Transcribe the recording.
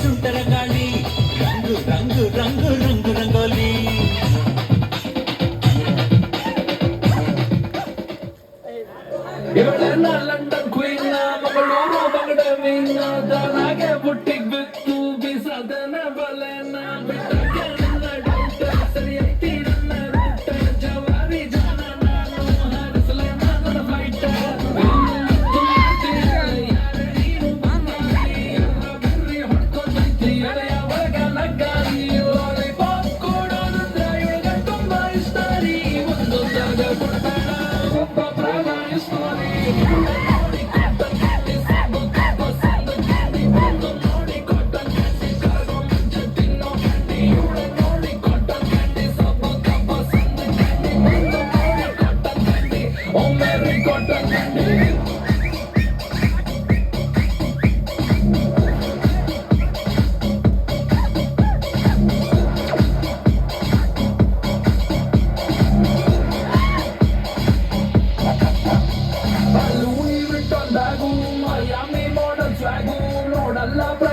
ಸುಂಟರ ಗಾಳಿ ರಂಗು ರಂಗು ರಂಗು ರಂಗು rangoli ಇವಳೆಲ್ಲ London queen ಮಗಳೂರು ಬಂಗಡ ಮೀನ ದಾನಾಗೆ ಬುಟ್ಟಿಗ್ ಬಿತ್ತು ಬೀಸದನ ಬಲೆನ ಬಿಟ್ಟಕ್ಕೆ ನನ್ನ ಡೌಟ ಸರಿ ಐತಿ ನನ್ನ ರೂಟ ಜವಾರಿ ಜಾನ ನಾನು ಹಾರಿಸಲೆ ನನ್ನ ಫ್ಲೈಟ ಯಾರೇ ನೀನು ಬಂದಾರಿ ಬರ್ರಿ ಹೊಡ್ಕೊಂಡೈತಿ ಎಳೆಯ